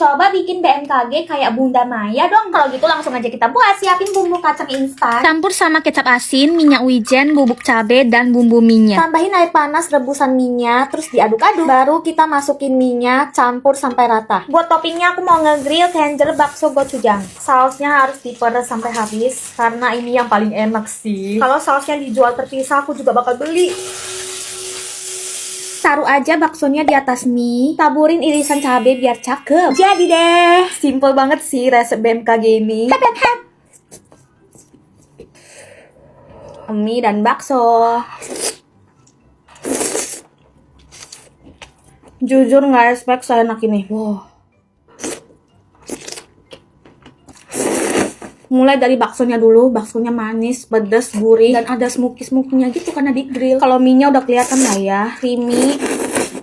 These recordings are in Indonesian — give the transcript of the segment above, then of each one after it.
Coba bikin BMKG kayak Bunda Maya dong. Kalau gitu langsung aja kita buat. Siapin bumbu kacang instan. Campur sama kecap asin, minyak wijen, bubuk cabai, dan bumbu minyak. Tambahin air panas, rebusan minyak, terus diaduk-aduk. Baru kita masukin minyak, campur sampai rata. Buat toppingnya aku mau nge-grill kenjer bakso gochujang. Sausnya harus diperes sampai habis, karena ini yang paling enak sih. Kalau sausnya dijual terpisah, aku juga bakal beli. Taruh aja baksonya di atas mie, taburin irisan cabai biar cakep. Jadi deh, simple banget sih resep BMKG ini. Mie dan bakso. Jujur nggak expect seenak ini. Wow. Mulai dari baksonya dulu, baksonya manis, pedas, gurih, dan ada smoky-smoky-nya gitu karena di grill. Kalau mie-nya udah kelihatan lah ya, creamy,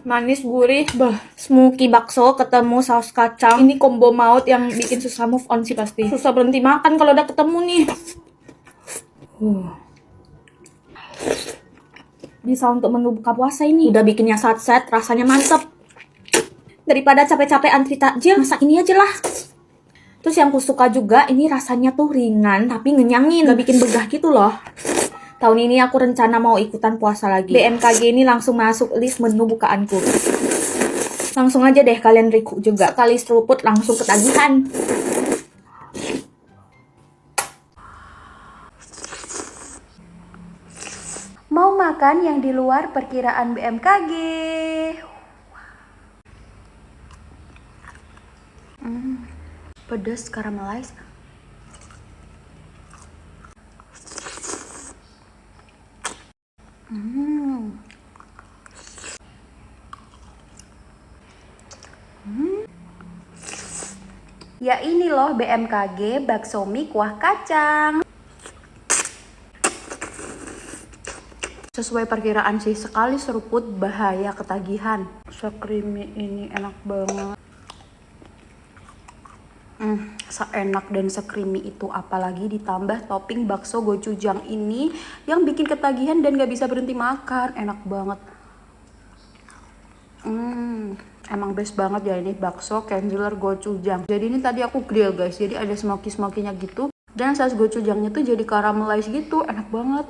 manis, gurih, smoky bakso ketemu saus kacang. Ini combo maut yang bikin susah move on sih pasti. Susah berhenti makan kalau udah ketemu nih. Bisa untuk menu buka puasa ini. Udah bikinnya set-set, rasanya mantep. Daripada capek-capek antri takjil, masak ini aja lah. Terus yang aku suka juga, ini rasanya tuh ringan tapi ngenyangin, gak bikin begah gitu loh. Tahun ini aku rencana mau ikutan puasa lagi. BMKG ini langsung masuk list menu bukaanku. Langsung aja deh kalian recook juga. Sekali seruput langsung ketagihan. Mau makan yang di luar perkiraan BMKG. Pedas caramelize. Ya ini loh BMKG bakso mie kuah kacang. Sesuai perkiraan sih, sekali seruput bahaya ketagihan. Se-creamy ini enak banget. Seenak dan se-creamy itu, apalagi ditambah topping bakso gochujang ini yang bikin ketagihan dan gak bisa berhenti makan. Enak banget. Emang best banget ya ini bakso kenjeler gochujang. Jadi ini tadi aku grill guys, jadi ada smoky-smoky-nya gitu. Dan saus gochujangnya tuh jadi caramelize gitu, enak banget.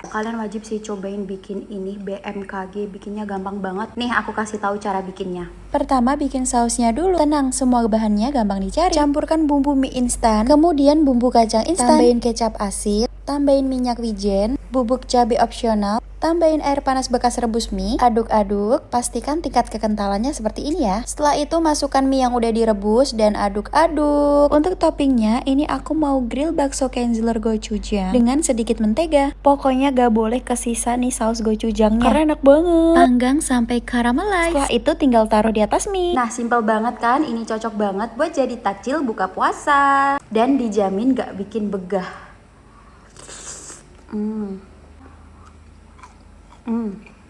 Kalian wajib sih cobain bikin ini BMKG, bikinnya gampang banget. Nih aku kasih tahu cara bikinnya. Pertama bikin sausnya dulu. Tenang, semua bahannya gampang dicari. Campurkan bumbu mie instan, kemudian bumbu kacang instan, tambahin kecap asin, tambahin minyak wijen, bubuk cabai opsional, tambahin air panas bekas rebus mie, aduk-aduk, pastikan tingkat kekentalannya seperti ini ya. Setelah itu masukkan mie yang udah direbus dan aduk-aduk. Untuk toppingnya, ini aku mau grill bakso kenjeler gochujang dengan sedikit mentega. Pokoknya gak boleh kesisa nih saus gochujangnya, karena enak banget. Panggang sampai caramelize. Setelah itu tinggal taruh di atas mie. Nah simple banget kan, ini cocok banget buat jadi takjil buka puasa. Dan dijamin gak bikin begah.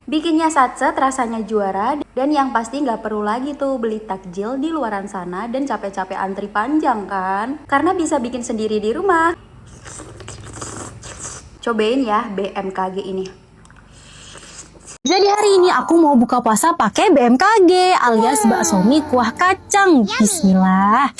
Bikinnya satset, rasanya juara. Dan yang pasti gak perlu lagi tuh beli takjil di luaran sana dan capek-capek antri panjang kan, karena bisa bikin sendiri di rumah. Cobain ya BMKG ini. Jadi hari ini aku mau buka puasa pakai BMKG alias bakso mie kuah kacang. Bismillah.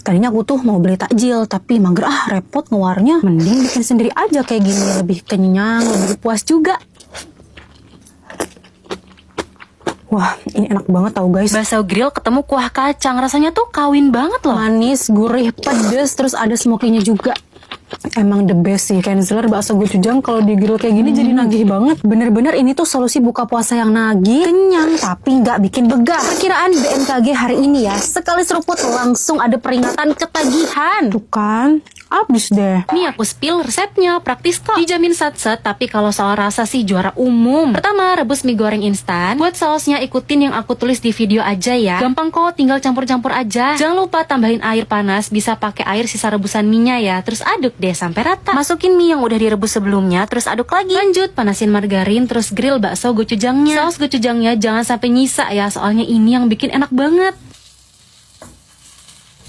Tadinya aku tuh mau beli takjil, tapi mager repot ngeluarnya. Mending bikin sendiri aja kayak gini, lebih kenyang, lebih puas juga. Wah, ini enak banget tau guys. Bakso grill ketemu kuah kacang, rasanya tuh kawin banget loh. Manis, gurih, pedes, terus ada smoky-nya juga. Emang the best sih Kenzler bakso gochujang kalau di grill kayak gini jadi nagih banget. Bener-bener ini tuh solusi buka puasa yang nagih, kenyang tapi nggak bikin begah. Perkiraan BMKG hari ini ya, sekali seruput langsung ada peringatan ketagihan. Tuh kan, abis deh. Nih aku spill resepnya, praktis kok. Dijamin satset, tapi kalau soal rasa sih juara umum. Pertama, rebus mie goreng instan. Buat sausnya ikutin yang aku tulis di video aja ya. Gampang kok, tinggal campur-campur aja. Jangan lupa tambahin air panas, bisa pakai air sisa rebusan mie-nya ya. Terus aduk deh sampai rata. Masukin mie yang udah direbus sebelumnya, terus aduk lagi. Lanjut, panasin margarin, terus grill bakso gochujangnya. Saus gochujangnya jangan sampai nyisa ya, soalnya ini yang bikin enak banget.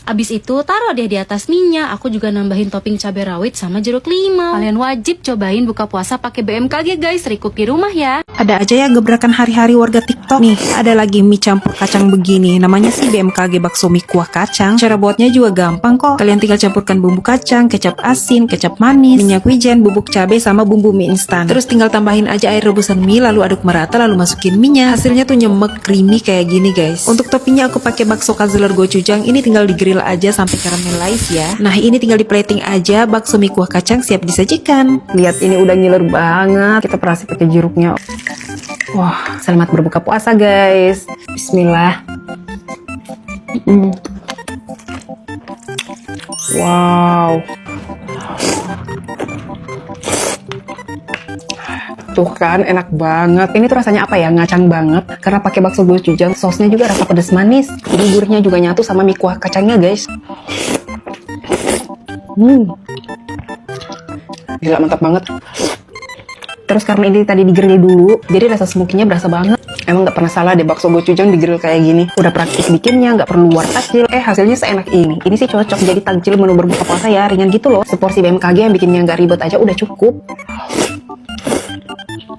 Abis itu taruh deh di atas minyak. Aku juga nambahin topping cabai rawit sama jeruk limau. Kalian wajib cobain buka puasa pakai BMKG guys. Recook di rumah ya. Ada aja ya gebrakan hari-hari warga TikTok. Nih, ada lagi mie campur kacang begini. Namanya sih BMKG bakso mie kuah kacang. Cara buatnya juga gampang kok. Kalian tinggal campurkan bumbu kacang, kecap asin, kecap manis, minyak wijen, bubuk cabai sama bumbu mie instan. Terus tinggal tambahin aja air rebusan mie, lalu aduk merata, lalu masukin minyak. Hasilnya tuh nyemek, creamy kayak gini guys. Untuk toppingnya aku pakai bakso Kenzler gochujang. Ini tinggal digrill aja sampai caramelize ya. Nah, ini tinggal di plating aja. Bakso mie kuah kacang siap disajikan. Lihat ini udah ngiler banget. Kita perasi pakai jeruknya. Wah, selamat berbuka puasa guys. Bismillah. Wow. Tuh kan enak banget. Ini tuh rasanya apa ya? Ngacang banget. Karena pakai bakso gochujang, sausnya juga rasa pedas manis. Jadi gurihnya juga nyatu sama mie kuah kacangnya guys. Gila mantap banget. Terus karena ini tadi digrill dulu, jadi rasa smokinya berasa banget. Emang nggak pernah salah deh bakso gochujang digrill kayak gini. Udah praktis bikinnya, nggak perlu luar takjil. Hasilnya seenak ini. Ini sih cocok jadi takjil menu berbuka puasa ya, ringan gitu loh. Seporsi BMKG yang bikinnya nggak ribet aja udah cukup.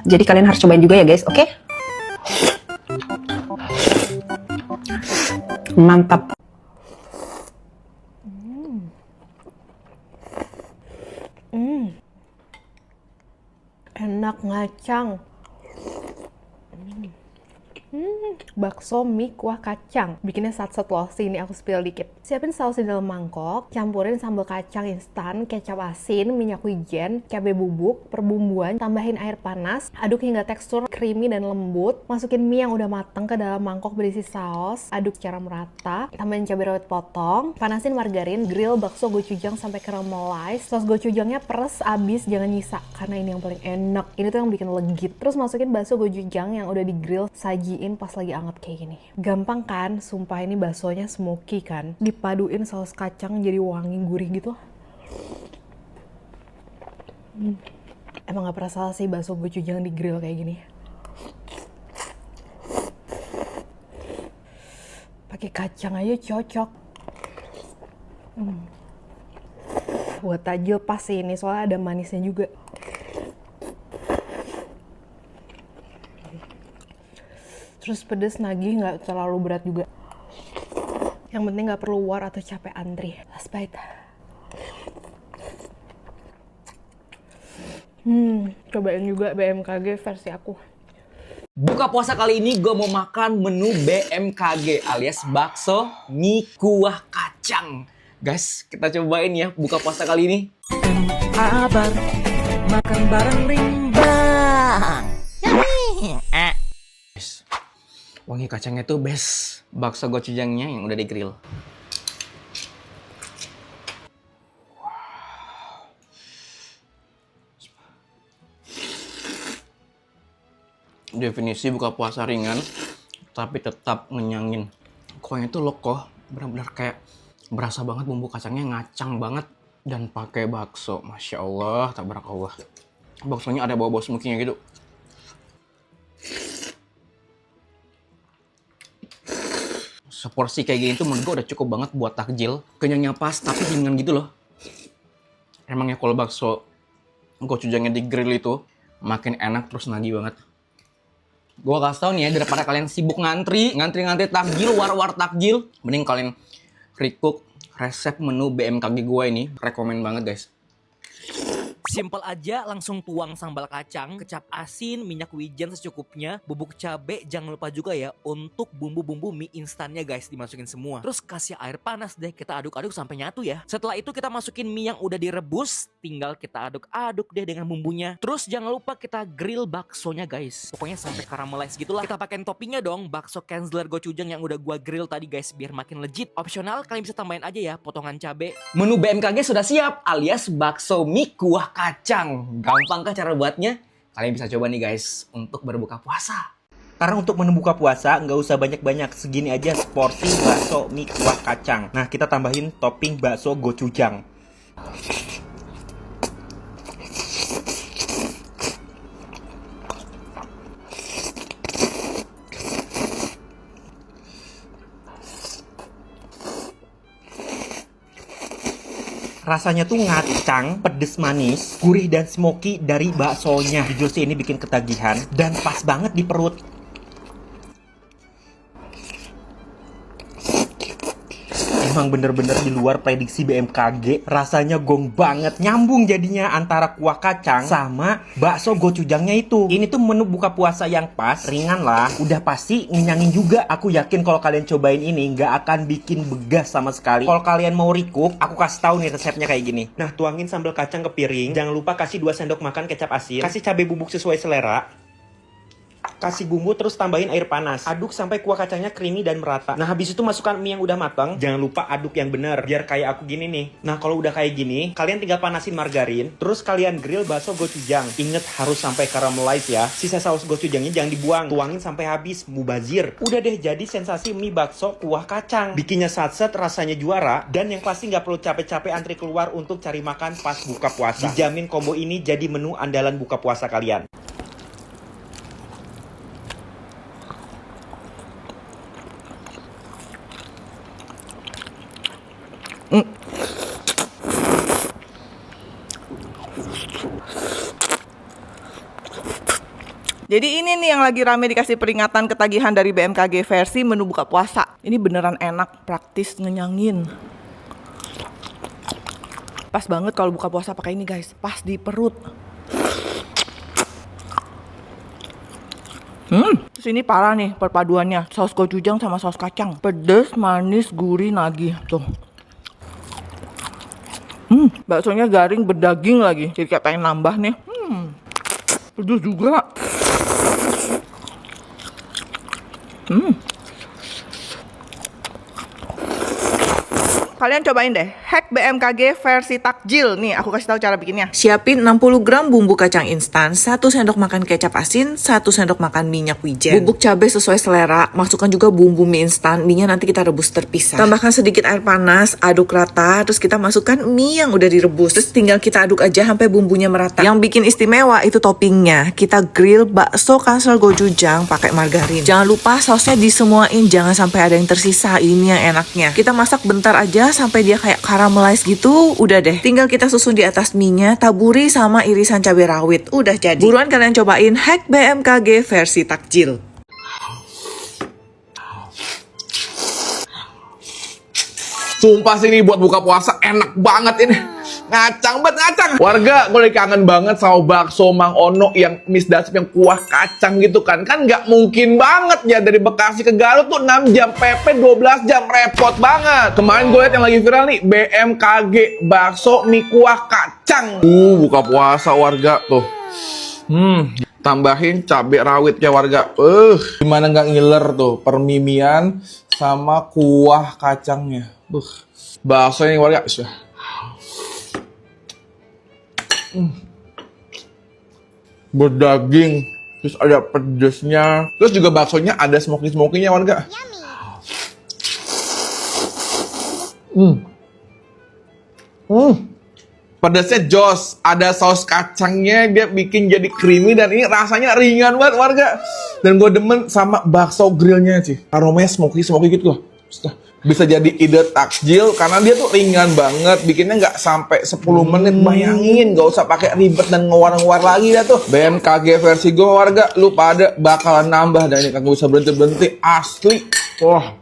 Jadi kalian harus cobain juga ya guys, oke? Mantap. Enak ngacang. Bakso mie kuah kacang. Bikinnya satset loh. Sini aku spill dikit. Siapin saus di dalam mangkok, campurin sambal kacang instan, kecap asin, minyak wijen, cabai bubuk, perbumbuan, tambahin air panas, aduk hingga tekstur creamy dan lembut. Masukin mie yang udah matang ke dalam mangkok berisi saus, aduk secara merata, tambahin cabai rawit potong, panasin margarin, grill bakso gochujang sampai caramelize. Saus gochujangnya peres abis, jangan nyisa karena ini yang paling enak. Ini tuh yang bikin legit. Terus masukin bakso gochujang yang udah di grill, sajiin pas lagi anget kayak gini. Gampang kan? Sumpah ini baksonya smoky kan? Dipaduin saus kacang jadi wangi gurih gitu. Emang gak pernah salah sih bakso gochujang di grill kayak gini. Pakai kacang aja cocok. Buat takjil pas sih ini soalnya ada manisnya juga. Terus pedes nagih, nggak terlalu berat juga. Yang penting nggak perlu war atau capek antri. Last bite. Cobain juga BMKG versi aku. Buka puasa kali ini gue mau makan menu BMKG alias bakso mie kuah kacang. Guys, kita cobain ya buka puasa kali ini. Kabar makan bareng rimbang. Wangi kacangnya tuh best. Bakso gochujangnya yang udah di grill. Definisi buka puasa ringan, tapi tetap ngenyangin. Kuahnya tuh lokoh, benar-benar kayak berasa banget bumbu kacangnya ngacang banget. Dan pakai bakso, Masya Allah, tabarakallah. Baksonya ada bau-bau smoky-nya gitu. Seporsi kayak gini tuh menurut gue udah cukup banget buat takjil. Kenyangnya pas, tapi ringan gitu loh. Emangnya kalau bakso gochujangnya di grill itu makin enak terus nagih banget. Gue kasih tau nih ya, daripada kalian sibuk ngantri takjil, war-war takjil, mending kalian recook resep menu BMKG gue ini. Rekomen banget guys. Simple aja, langsung tuang sambal kacang, kecap asin, minyak wijen secukupnya, bubuk cabe, jangan lupa juga ya untuk bumbu-bumbu mie instannya guys, dimasukin semua. Terus kasih air panas deh, kita aduk-aduk sampai nyatu ya. Setelah itu kita masukin mie yang udah direbus, tinggal kita aduk-aduk deh dengan bumbunya. Terus jangan lupa kita grill baksonya guys, pokoknya sampai caramelize gitulah. Kita pakein toppingnya dong, bakso Kenzler gochujang yang udah gua grill tadi guys, biar makin legit. Opsional kalian bisa tambahin aja ya potongan cabe. Menu BMKG sudah siap, alias bakso mie kuah kacang. Gampang kah cara buatnya? Kalian bisa coba nih guys untuk berbuka puasa. Karena untuk menu buka puasa nggak usah banyak-banyak, segini aja seporsi bakso mie kuah kacang. Nah, kita tambahin topping bakso gochujang. Rasanya tuh ngacang, pedes manis, gurih dan smoky dari baksonya. Jujur sih ini bikin ketagihan dan pas banget di perut. Emang bener-bener di luar prediksi BMKG. Rasanya gong banget, nyambung jadinya antara kuah kacang sama bakso gochujangnya itu. Ini tuh menu buka puasa yang pas, ringan lah. Udah pasti ngenyangin juga. Aku yakin kalau kalian cobain ini nggak akan bikin begas sama sekali. Kalau kalian mau recook, aku kasih tahu nih resepnya kayak gini. Nah, tuangin sambal kacang ke piring. Jangan lupa kasih 2 sendok makan kecap asin. Kasih cabai bubuk sesuai selera. Kasih bumbu terus tambahin air panas. Aduk sampai kuah kacangnya creamy dan merata. Nah, habis itu masukkan mie yang udah matang. Jangan lupa aduk yang bener biar kayak aku gini nih. Nah, kalau udah kayak gini, kalian tinggal panasin margarin. Terus kalian grill bakso gochujang. Ingat harus sampai caramelize ya. Sisa saus gochujangnya jangan dibuang. Tuangin sampai habis, mubazir. Udah deh jadi sensasi mie bakso kuah kacang. Bikinnya satset, rasanya juara. Dan yang pasti nggak perlu capek-capek antri keluar untuk cari makan pas buka puasa. Dijamin combo ini jadi menu andalan buka puasa kalian. Jadi ini nih yang lagi rame dikasih peringatan ketagihan dari BMKG versi menu buka puasa. Ini beneran enak, praktis, ngenyangin. Pas banget kalau buka puasa pakai ini guys, pas di perut. Terus ini parah nih perpaduannya, saus gochujang sama saus kacang. Pedes, manis, gurih, nagih. Tuh. Baksonya garing berdaging lagi. Jadi kayak pengen nambah nih. Pedes juga. Kalian cobain deh, hack BMKG versi takjil. Nih, aku kasih tahu cara bikinnya. Siapin 60 gram bumbu kacang instan, 1 sendok makan kecap asin, 1 sendok makan minyak wijen. Bubuk cabai sesuai selera, masukkan juga bumbu mie instan, mie-nya nanti kita rebus terpisah. Tambahkan sedikit air panas, aduk rata, terus kita masukkan mie yang udah direbus. Terus tinggal kita aduk aja sampai bumbunya merata. Yang bikin istimewa itu toppingnya. Kita grill bakso Kenzler gochujang pakai margarin. Jangan lupa sausnya disemuain, jangan sampai ada yang tersisa. Ini yang enaknya. Kita masak bentar aja sampai dia kayak caramelize gitu. Udah deh, tinggal kita susun di atas mie-nya, taburi sama irisan cabai rawit. Udah jadi. Buruan kalian cobain hack BMKG versi takjil. Sumpah sih ini buat buka puasa enak banget ini. Ngacang banget, ngacang. Warga, gue lagi kangen banget sama bakso Mang Ono yang misdasip yang kuah kacang gitu kan. Kan nggak mungkin banget ya dari Bekasi ke Garut tuh 6 jam, PP 12 jam, repot banget. Kemarin gue liat yang lagi viral nih, BMKG bakso mie kuah kacang. Buka puasa warga tuh. Tambahin cabai rawit ya warga. Gimana nggak ngiler tuh permimian sama kuah kacangnya. Bakso ini warga. Berdaging, terus ada pedesnya, terus juga baksonya ada smoky-smokinya warga. Pedesnya jos, ada saus kacangnya, dia bikin jadi creamy dan ini rasanya ringan banget warga. Dan gue demen sama bakso grillnya sih, aromanya smoky-smoky gitu loh. Bisa jadi ide takjil karena dia tuh ringan banget, bikinnya nggak sampai 10 menit. Bayangin, nggak usah pakai ribet dan ngewar-ngewar lagi dah tuh. BMKG versi gue warga, lu pada bakalan nambah dan ini kagak bisa berhenti-berhenti asli. Wah,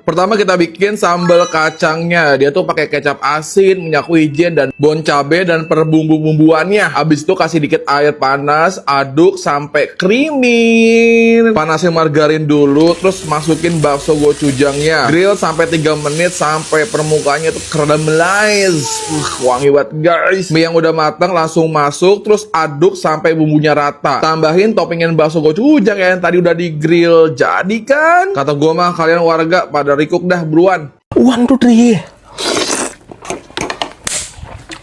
Pertama kita bikin sambal kacangnya. Dia tuh pakai kecap asin, minyak wijen, dan bon cabe dan perbumbu-bumbuannya. Habis itu kasih dikit air panas, aduk sampai creamy. Panasin margarin dulu, terus masukin bakso gochujangnya. Grill sampai 3 menit sampai permukaannya tuh caramelize. Wangi banget guys. Mie yang udah matang langsung masuk, terus aduk sampai bumbunya rata. Tambahin toppingan bakso gochujang yang tadi udah di grill. Jadi kan? Kata gua mah kalian warga pada rikuk dah buruan. 1, 2, 3.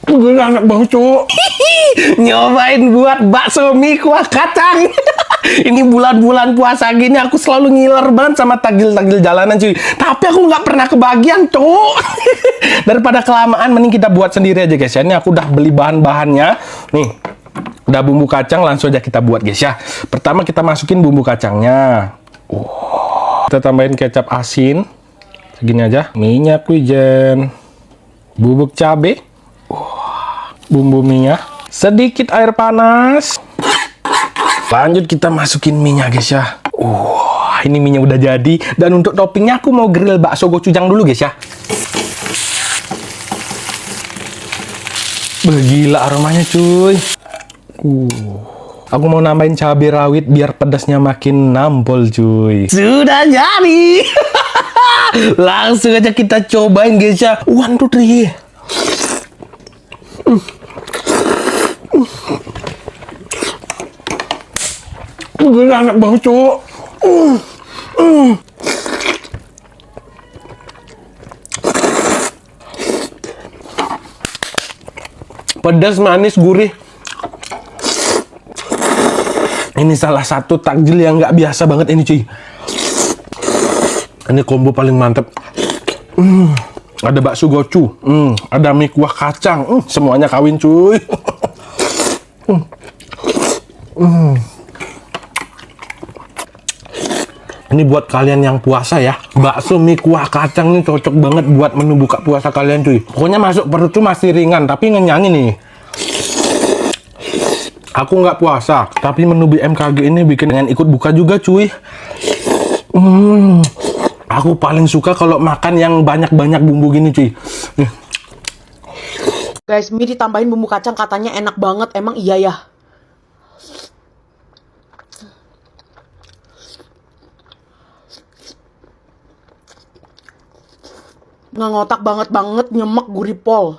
Gue anak bau cuk. Nyobain buat bakso mie kuah kacang. Ini bulan-bulan puasa gini aku selalu ngiler banget sama tagil-tagil jalanan cuy. Tapi aku nggak pernah kebagian cuk. Daripada kelamaan mending kita buat sendiri aja guys ya. Ini aku udah beli bahan-bahannya. Nih. Udah bumbu kacang langsung aja kita buat guys ya. Pertama kita masukin bumbu kacangnya. Kita tambahin kecap asin segini aja, minyak wijen, bubuk cabe, bumbu minyak, sedikit air panas. Lanjut kita masukin minyak guys ya. Ini minyak udah jadi. Dan untuk toppingnya aku mau grill bakso gochujang dulu guys ya. Gila aromanya cuy. Aku mau nambahin cabai rawit biar pedasnya makin nampol cuy. Sudah jadi. Langsung aja kita cobain guys ya. 1, 2, 3. Gue enak banget cuk. Pedas, manis, gurih. Ini salah satu takjil yang nggak biasa banget ini cuy. Ini combo paling mantep. Ada bakso gochu, ada mie kuah kacang, semuanya kawin cuy. Ini buat kalian yang puasa ya. Bakso mie kuah kacang ini cocok banget buat menu buka puasa kalian cuy. Pokoknya masuk perut tuh masih ringan tapi ngenyangin nih. Aku nggak puasa, tapi menu BMKG ini bikin dengan ikut buka juga cuy. Aku paling suka kalau makan yang banyak-banyak bumbu gini cuy. Guys, mie ditambahin bumbu kacang katanya enak banget. Emang iya ya? Nggak ngotak banget, nyemek, gurih pol.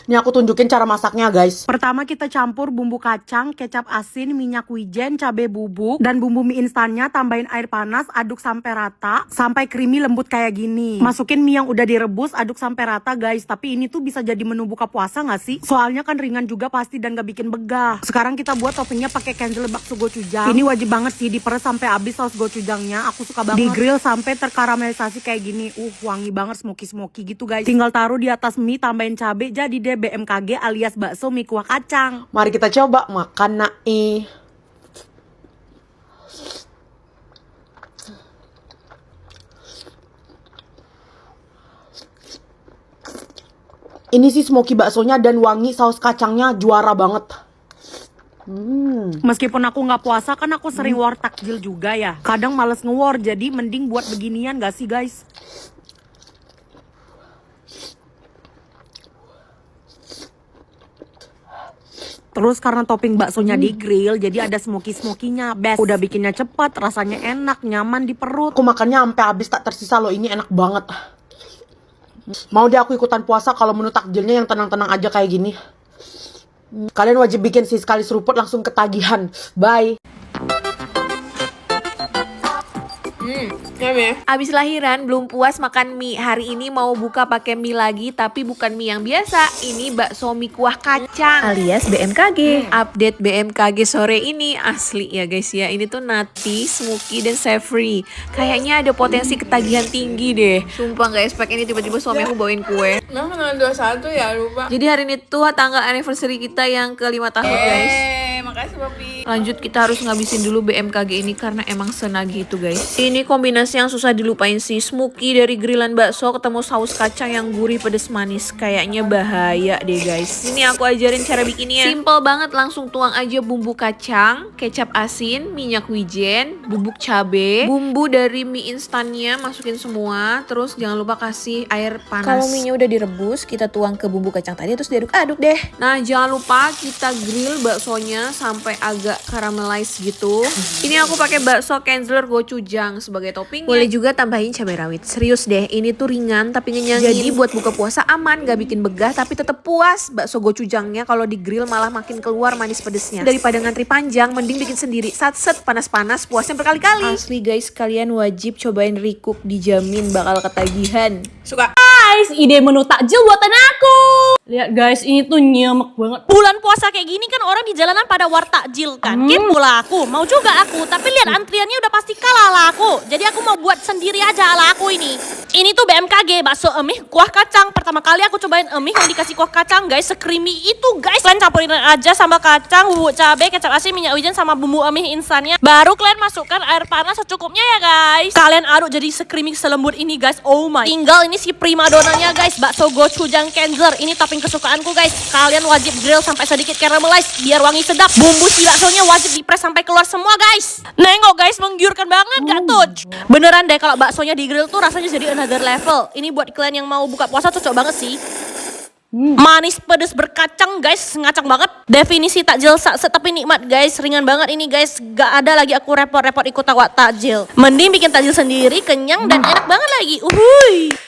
Ini aku tunjukin cara masaknya guys. Pertama kita campur bumbu kacang, kecap asin, minyak wijen, cabai bubuk, dan bumbu mie instannya. Tambahin air panas, aduk sampai rata, sampai creamy lembut kayak gini. Masukin mie yang udah direbus, aduk sampai rata guys. Tapi ini tuh bisa jadi menu buka puasa gak sih? Soalnya kan ringan juga pasti dan gak bikin begah. Sekarang kita buat toppingnya pakai kenzel bakso gochujang. Ini wajib banget sih diperes sampai habis saus gochujangnya. Aku suka banget. Di grill sampai terkaramelisasi kayak gini. Wangi banget, smoky gitu guys. Tinggal taruh di atas mie, tambahin cabai, jadi deh BMKG alias bakso mie kuah kacang. Mari kita coba makan naik. Ini sih smoky baksonya dan wangi saus kacangnya juara banget. Meskipun aku nggak puasa kan aku sering war takjil juga ya. Kadang males nge-war, jadi mending buat beginian gak sih guys? Terus karena topping baksonya di grill, jadi ada smoky-smokinya. Best. Udah bikinnya cepat, rasanya enak, nyaman di perut. Aku makannya sampai habis tak tersisa loh, ini enak banget. Mau deh aku ikutan puasa kalau menu takjilnya yang tenang-tenang aja kayak gini. Kalian wajib bikin sih, sekali seruput langsung ketagihan. Bye. Abis lahiran belum puas makan mie. Hari ini mau buka pakai mie lagi, tapi bukan mie yang biasa. Ini bakso mie kuah kacang alias BMKG. Update BMKG sore ini asli ya guys ya. Ini tuh nutty, smoky, dan savory. Kayaknya ada potensi ketagihan tinggi deh. Sumpah gak expect ini tiba-tiba suami aku bawain kue. Nah, tanggal 21 ya, lupa. Jadi hari ini tuh tanggal anniversary kita yang ke 5 tahun guys. Makasih Papi. Lanjut kita harus ngabisin dulu BMKG ini karena emang senagih itu guys. Ini kombinasi yang susah dilupain sih. Smoky dari grillan bakso ketemu saus kacang yang gurih pedes manis. Kayaknya bahaya deh guys. Ini aku ajarin cara bikinnya. Simple banget, langsung tuang aja bumbu kacang, kecap asin, minyak wijen, bubuk cabe, bumbu dari mie instannya masukin semua. Terus jangan lupa kasih air panas. Kalau mie-nya udah direbus, kita tuang ke bumbu kacang tadi terus diaduk-aduk deh. Nah, jangan lupa kita grill baksonya sampai agak caramelize gitu. Ini aku pakai bakso Kenzler gochujang sebagai toppingnya. Boleh juga tambahin cabai rawit. Serius deh, ini tuh ringan tapi ngenyangin. Jadi buat buka puasa aman, gak bikin begah tapi tetap puas. Bakso gochujangnya kalau di grill malah makin keluar manis pedesnya. Daripada ngantri panjang, mending bikin sendiri. Satset panas-panas, puasnya berkali-kali. Asli guys, kalian wajib cobain recook, dijamin bakal ketagihan. Suka. Guys, ide menu takjil buatan aku. Lihat guys, ini tuh nyemek banget. Bulan puasa kayak gini kan orang di jalanan pada war takjil kan. Kepo lah aku, mau juga aku. Tapi lihat antriannya udah pasti kalah lah aku. Jadi aku mau buat sendiri aja ala aku ini. Ini tuh BMKG, bakso emih kuah kacang. Pertama kali aku cobain emih yang dikasih kuah kacang guys. Se-creamy itu guys. Kalian campurin aja sambal kacang, bubuk cabai, kecap asin, minyak wijen sama bumbu emih instannya. Baru kalian masukkan air panas secukupnya ya guys. Kalian aduk jadi se-creamy selembut ini guys. Oh my. Tinggal ini si primadonanya guys, bakso gochujang Kenzler. Ini topping kesukaanku guys. Kalian wajib grill sampai sedikit caramelize biar wangi sedap. Bumbu si baksonya wajib dipres sampai keluar semua guys. Nengok guys, menggiurkan banget gak tuh? Beneran deh kalau baksonya di grill tuh rasanya jadi another level. Ini buat kalian yang mau buka puasa cocok banget sih. Manis pedes berkacang guys, ngacang banget. Definisi takjil satset tapi nikmat guys. Ringan banget ini guys. Gak ada lagi aku repot-repot ikut tawak takjil. Mending bikin takjil sendiri, kenyang dan enak banget lagi. Uhuy.